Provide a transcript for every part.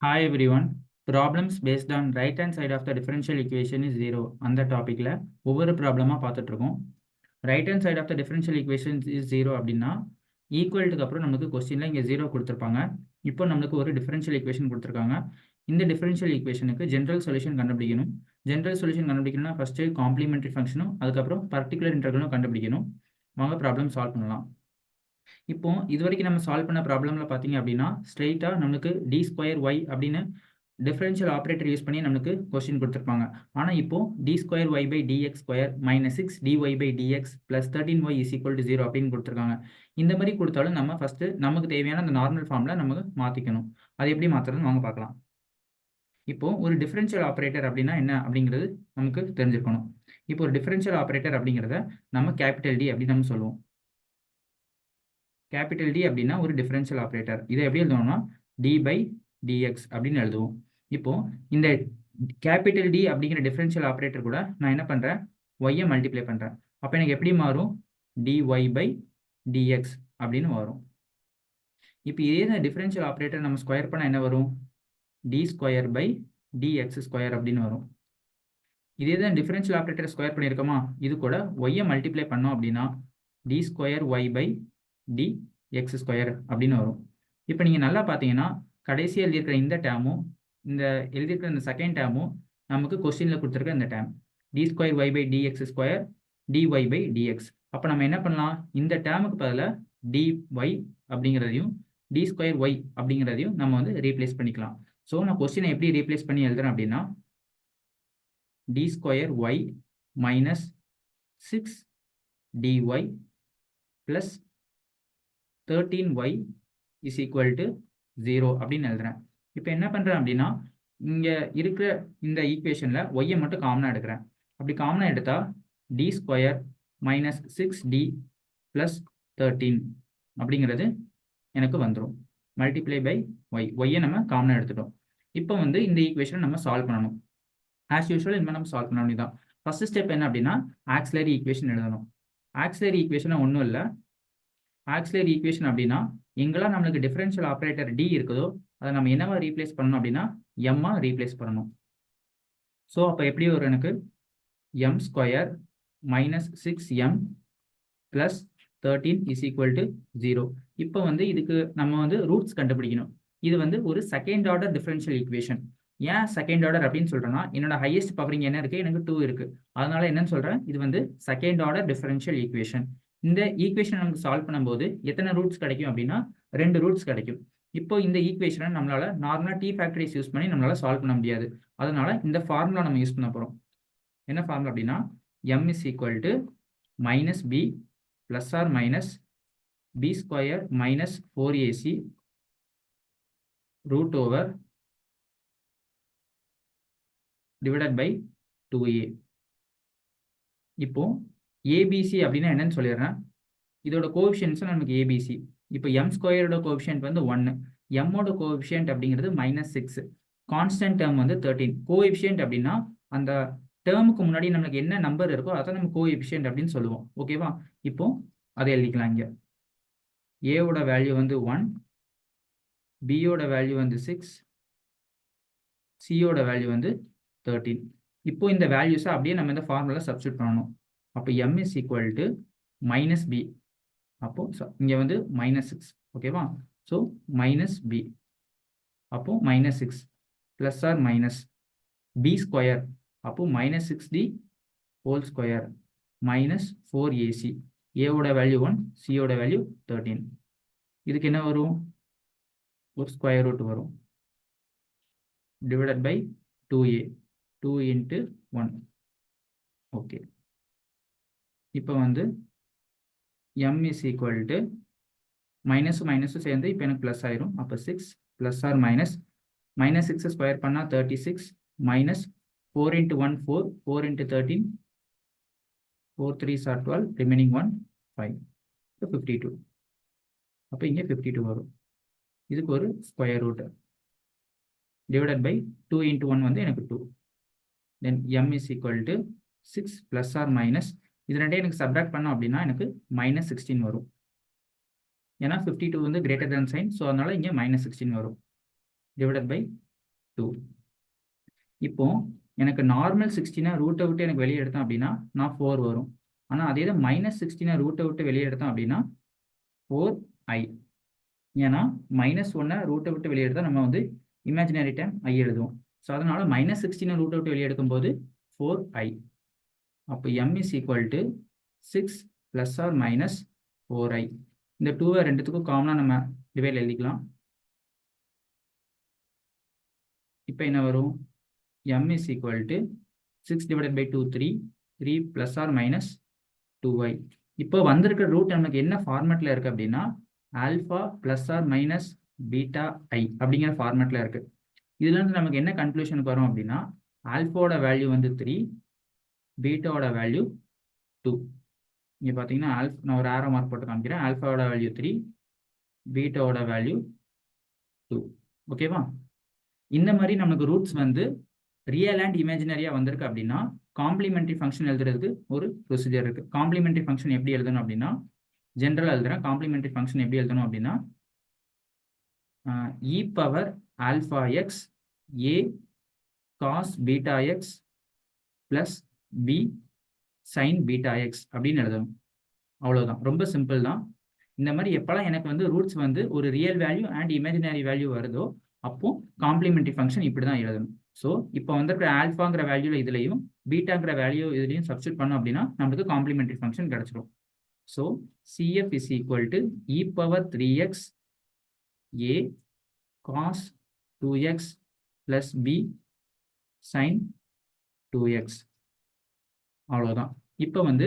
Hi everyone. Problems based on right hand side of the differential equation is 0. அந்த டாபிக்ல ஒவ்வொரு ப்ராப்ளமாக பார்த்துட்டு இருக்கோம். Right hand side of the differential equation is 0 அப்படின்னா ஈக்குவல்ட்டுக்கு அப்புறம் நமக்கு கொஸ்டினில் இங்கே 0 கொடுத்துருப்பாங்க. இப்போ நம்மளுக்கு ஒரு டிஃபரன்ஷியல் ஈக்குவேஷன் கொடுத்துருக்காங்க. இந்த டிஃபரன்ஷியல் ஈக்குவேஷனுக்கு ஜென்ரல் சொல்யூஷன் கண்டுபிடிக்கணும். ஜென்ரல் சொல்யூஷன் கண்டுபிடிக்கணும்னா ஃபஸ்ட்டு காம்ப்ளிமெண்ட்ரி ஃபங்க்ஷனும் அதுக்கப்புறம் பர்டிகுலர் இன்டர்வலும் கண்டுபிடிக்கணும். வாங்க ப்ராப்ளம் சால்வ் பண்ணலாம். இப்போ இது வரைக்கும் நம்ம சால்வ் பண்ண ப்ராப்ளமில் பார்த்தீங்க அப்படின்னா ஸ்ட்ரெயிட்டாக நம்மளுக்கு டி ஸ்கொயர் ஒய் அப்படின்னு டிஃபரன்ஷியல் ஆப்ரேட்டர் யூஸ் பண்ணி நமக்கு கொஸ்டின் கொடுத்துருப்பாங்க. ஆனால் இப்போ d square y by dx square minus 6 dy by dx plus 13y is equal to 0 அப்படின்னு கொடுத்துருக்காங்க. இந்த மாதிரி கொடுத்தாலும் நம்ம ஃபஸ்ட்டு நமக்கு தேவையான அந்த நார்மல் ஃபார்மில் நமக்கு மாற்றிக்கணும். அது எப்படி மாற்றுறதுன்னு வாங்க பார்க்கலாம். இப்போ ஒரு டிஃபரன்ஷியல் ஆப்ரேட்டர் அப்படின்னா என்ன அப்படிங்கிறது நமக்கு தெரிஞ்சிருக்கணும். இப்போ ஒரு டிஃபரன்ஷியல் ஆப்ரேட்டர் அப்படிங்கிறத நம்ம கேபிட்டல் டி அப்படின்னு நம்ம சொல்லுவோம். கேபிட்டல் டி அப்படின்னா ஒரு டிஃபரன்ஷியல் ஆப்ரேட்டர். இதை எப்படி எழுதுவோம்னா டி பை டிஎக்ஸ் அப்படின்னு எழுதுவோம். இப்போ இந்த கேபிட்டல் டி அப்படிங்கிற டிஃபரன்ஷியல் ஆப்ரேட்டர் கூட நான் என்ன பண்ணுறேன், ஒய்யை மல்டிப்ளை பண்ணுறேன். அப்போ எனக்கு எப்படி மாறும், டிஒய் பை டிஎக்ஸ் அப்படின்னு வரும். இப்போ இதே டிஃபரன்ஷியல் ஆப்ரேட்டர் நம்ம ஸ்கொயர் பண்ணால் என்ன வரும், d square by dx square அப்படின்னு வரும். இதே தான் டிஃபரன்ஷியல் ஆப்ரேட்டர் ஸ்கொயர் பண்ணியிருக்கோமா, இது கூட ஒய்யை மல்டிப்ளை பண்ணோம் அப்படின்னா D square y by d x square அப்படின்னு வரும். இப்போ நீங்கள் நல்லா பார்த்தீங்கன்னா கடைசியாக எழுதியிருக்கிற இந்த டேமும் இந்த எழுதியிருக்கிற இந்த செகண்ட் டேமும் நமக்கு கொஸ்டினில் கொடுத்துருக்க இந்த term d square y by dx square dy by dx. அப்போ நம்ம என்ன பண்ணலாம், இந்த டேமுக்கு பதிலாக டிஒய் அப்படிங்கிறதையும் டி ஸ்கொயர் ஒய் அப்படிங்கிறதையும் நம்ம வந்து ரீப்ளேஸ் பண்ணிக்கலாம். ஸோ நான் கொஸ்டினை எப்படி ரீப்ளேஸ் பண்ணி எழுதுறேன் அப்படின்னா D square Y minus 6 dy plus 13y is equal to 0 அப்படின்னு எழுதுறேன். இப்போ என்ன பண்ணுறேன் அப்படின்னா இங்கே இருக்கிற இந்த ஈக்குவேஷனில் ஒய்யை மட்டும் காமனாக எடுக்கிறேன். அப்படி காமனாக எடுத்தால் D square minus 6d plus 13 அப்படிங்கிறது எனக்கு வந்துடும். மல்டிப்ளை பை ஒய்யை நம்ம காமனாக எடுத்துட்டோம். இப்போ வந்து இந்த ஈக்குவேஷனை நம்ம சால்வ் பண்ணணும். ஆஸ் யூஸ்வல் இந்த மாதிரி நம்ம சால்வ் பண்ண வேண்டியதான். ஃபர்ஸ்ட் ஸ்டெப் என்ன அப்படின்னா ஆக்சிலரி ஈக்குவேஷன் எழுதணும். ஆக்சிலரி ஈக்குவேஷனை ஒன்றும் இல்லை, ஆக்சிலரி ஈக்குவேஷன் அப்படின்னா எங்கெல்லாம் நம்மளுக்கு டிஃபரன்ஷியல் ஆப்ரேட்டர் டி இருக்குதோ அதை நம்ம என்னவா ரீப்ளேஸ் பண்ணணும் அப்படின்னா எம்மா ரீப்ளேஸ் பண்ணணும். ஸோ அப்போ எப்படி வரும், எனக்கு M square minus 6m plus 13 is equal to 0. இப்போ வந்து இதுக்கு நம்ம வந்து ரூட்ஸ் கண்டுபிடிக்கணும். இது வந்து ஒரு செகண்ட் ஆர்டர் டிஃபரன்ஷியல் ஈக்குவேஷன். ஏன் செகண்ட் ஆர்டர் அப்படின்னு சொல்கிறேன்னா என்னோட ஹையஸ்ட் பவர் இங்கே என்ன இருக்குது, எனக்கு 2 இருக்குது. அதனால என்னன்னு சொல்கிறேன், இது வந்து செகண்ட் ஆர்டர் டிஃபரன்ஷியல் ஈக்குவேஷன். இந்த ஈக்குவேஷன் நமக்கு சால்வ் பண்ணும்போது எத்தனை ரூட்ஸ் கிடைக்கும் அப்படின்னா 2 ரூட்ஸ் கிடைக்கும். இப்போ இந்த ஈக்குவேஷனை நம்மளால நார்மலாக டி ஃபேக்டரிஸ் யூஸ் பண்ணி நம்மளால சால்வ் பண்ண முடியாது. அதனால இந்த ஃபார்முலா நம்ம யூஸ் பண்ண போகிறோம். என்ன ஃபார்முலா அப்படின்னா M is equal to minus B plus R minus B square minus 4ac root over divided by 2a. இப்போ ஏபிசி அப்படின்னா என்னன்னு சொல்லிடுறேன். இதோட கோஎஃபிஷியன்ட்ஸ் நமக்கு ஏபிசி. இப்போ எம் ஸ்கொயரோட கோஎஃபிஷியன்ட் வந்து 1, எம்மோட கோஎஃபிஷியன்ட் அப்படிங்கிறது மைனஸ் 6, கான்ஸ்டன்ட் டேர்ம் வந்து 13. கோஎஃபிஷியன்ட் அப்படின்னா அந்த டேர்முக்கு முன்னாடி நம்மளுக்கு என்ன நம்பர் இருக்கோ அதை நம்ம கோஎஃபிஷியன்ட் அப்படின்னு சொல்லுவோம். ஓகேவா, இப்போ அதை எழுதிக்கலாம். இங்கே ஏவோட வேல்யூ வந்து 1, பியோட வேல்யூ வந்து 6, சியோட வேல்யூ வந்து 13. இப்போ இந்த வேல்யூஸை அப்படியே நம்ம இந்த ஃபார்முலா சப்ஸ்டியூட் பண்ணணும். அப்போ m is equal to minus b, அப்போ இங்கே வந்து மைனஸ் 6. ஓகேவா, ஸோ மைனஸ் பி, அப்போ minus 6 plus R minus B square, அப்போ minus 6d whole square minus 4ac. ஏவோட வேல்யூ 1, சியோட வேல்யூ 13. இதுக்கு என்ன வரும், ஒரு ஸ்கொயர் ரூட் வரும் divided by 2a, 2 into 1. Okay, இப்போ வந்து m is equal to minus மைனஸும் சேர்ந்து இப்போ எனக்கு ப்ளஸ் ஆயிரும். அப்போ 6 plus R minus minus 6 square பண்ணால் 36 minus 4 into 1 4, 4 into 13 4 3s are 12, remaining 1 5, இப்போ 52. அப்போ இங்கே 52 வரும். இதுக்கு ஒரு square root divided by 2 into 1 வந்து எனக்கு 2. Then m is equal to 6 plus R minus இது ரெண்டே எனக்கு சப்ராக்ட் பண்ணோம் அப்படின்னா எனக்கு மைனஸ் 16 வரும். ஏன்னா 52 வந்து கிரேட்டர் தேன் சைன், ஸோ அதனால இங்கே மைனஸ் 16 வரும் டிவைடட் பை 2. இப்போ எனக்கு நார்மல் 16 ரூட்டை விட்டு எனக்கு வெளியே எடுத்தேன் அப்படின்னா நான் 4 வரும். ஆனால் அதே தான் -16 ரூட்டை விட்டு வெளியே எடுத்தேன் அப்படின்னா 4i. ஏன்னா -1 ரூட்டை விட்டு வெளியே எடுத்தால் நம்ம வந்து இமேஜினரி டைம் i எழுதுவோம். ஸோ அதனால -16 ரூட்டை விட்டு வெளியே எடுக்கும்போது 4i. அப்போ m is equal to 6 + or - 4i. இந்த 2வை ரெண்டுத்துக்கும் காமனாக நம்ம டிவைட் எழுதிக்கலாம். இப்போ என்ன வரும்? m is equal to 6 divided by 2, 3 + or - 2i. இப்போ வந்திருக்கிற ரூட் நமக்கு என்ன ஃபார்மேட்டில் இருக்குது அப்படின்னா ஆல்ஃபா + or - βi அப்படிங்கிற ஃபார்மேட்டில் இருக்குது. இதுலேருந்து நமக்கு என்ன கன்க்ளூஷனுக்கு வரும் அப்படின்னா ஆல்ஃபாவோட வேல்யூ வந்து 3, பீட்டாவோட வேல்யூ 2. இங்கே பார்த்தீங்கன்னா நான் ஒரு ஆரோ மார்க் போட்டு காமிக்கிறேன். ஆல்ஃபாவோட வேல்யூ 3, பீட்டாவோட வேல்யூ 2. ஓகேவா? இந்த மாதிரி நமக்கு ரூட்ஸ் வந்து ரியல் அண்ட் இமேஜினரியாக வந்திருக்கு அப்படின்னா காம்ப்ளிமெண்ட்ரி ஃபங்க்ஷன் எழுதுறதுக்கு ஒரு ப்ரொசீஜர் இருக்குது. காம்ப்ளிமெண்ட்ரி ஃபங்க்ஷன் எப்படி எழுதணும் அப்படின்னா ஜென்ரலாக எழுதுறேன். காம்ப்ளிமெண்ட்ரி ஃபங்க்ஷன் எப்படி எழுதணும் அப்படின்னா e power alpha X a cos beta X plus b sin beta X அப்படின்னு எழுதணும். அவ்வளோதான், ரொம்ப சிம்பிள் தான். இந்த மாதிரி எப்போல்லாம் எனக்கு வந்து ரூட்ஸ் வந்து ஒரு real value and imaginary value வருதோ அப்போ காம்ப்ளிமெண்ட்ரி ஃபங்க்ஷன் இப்படி தான் எழுதணும். ஸோ இப்போ வந்துருக்கிற ஆல்ஃபாங்கிற வேல்யூவில் இதுலையும் பீட்டாங்கிற வேல்யூ இதுலையும் சப்ஸ்டியூட் பண்ணோம் அப்படின்னா நம்மளுக்கு காம்ப்ளிமெண்ட்ரி ஃபங்க்ஷன் கிடச்சிடும். So CF is equal to e power 3x a cos 2x plus b sin 2x. அவ்வளோதான். இப்போ வந்து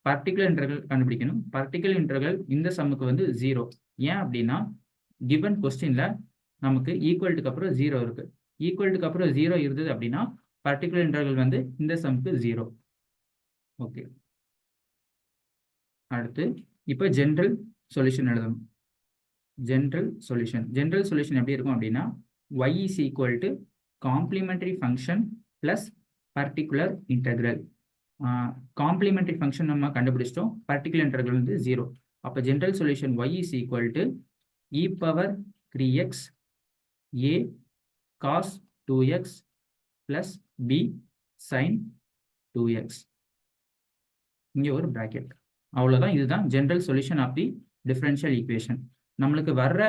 பர்டிகுலர் இன்டர்வல் கண்டுபிடிக்கணும். பர்டிகுலர் இன்டர்வல் இந்த சம்முக்கு வந்து 0. ஏன் அப்படின்னா கிவன் கொஸ்டினில் நமக்கு ஈக்குவல்ட்டுக்கு அப்புறம் 0 இருக்குது. ஈக்குவல்ட்டுக்கு அப்புறம் 0 இருந்தது அப்படின்னா பர்டிகுலர் இன்டர்வல் வந்து இந்த சம்முக்கு 0. ஓகே, அடுத்து இப்போ ஜென்ரல் சொல்யூஷன் எழுதணும். ஜென்ரல் சொல்யூஷன் எப்படி இருக்கும் அப்படின்னா y is equal to complimentary function plus particular integral. Complimentary function நம்ம கண்டுபிடிச்சிட்டோம், பர்டிகுலர் இன்டெக்ரல் வந்து 0. அப்போ general solution y is equal to e power 3x a cos 2x plus b sin 2x. இங்கே ஒரு bracket. அவ்வளோதான். இதுதான் general solution of the differential equation. நம்மளுக்கு வர்ற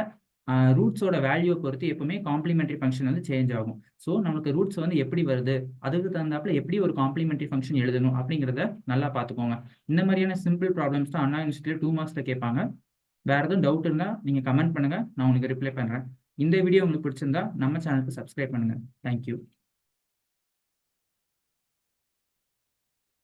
ரூட்ஸோட வேல்யூவை பொறுத்து எப்பவுமே காம்ப்ளிமெண்ட்ரி ஃபங்க்ஷன் வந்து சேஞ்ச் ஆகும். ஸோ நமக்கு ரூட்ஸ் வந்து எப்படி வருது, அதுக்கு தகுந்தாப்புல எப்படி ஒரு காம்ப்ளிமெண்ட்ரி ஃபங்க்ஷன் எழுதணும் அப்படிங்கிறத நல்லா பார்த்துக்கோங்க. இந்த மாதிரியான சிம்பிள் ப்ராப்ளம்ஸ் தான் அண்ணா யூனிவர்சிட்டியில் 2 மார்க்ஸில் கேட்பாங்க. வேறு எதுவும் டவுட் இருந்தால் நீங்கள் கமெண்ட் பண்ணுங்கள், நான் உங்களுக்கு ரிப்ளை பண்ணுறேன். இந்த வீடியோ உங்களுக்கு பிடிச்சிருந்தா நம்ம சேனலுக்கு சப்ஸ்கிரைப் பண்ணுங்கள். தேங்க்யூ.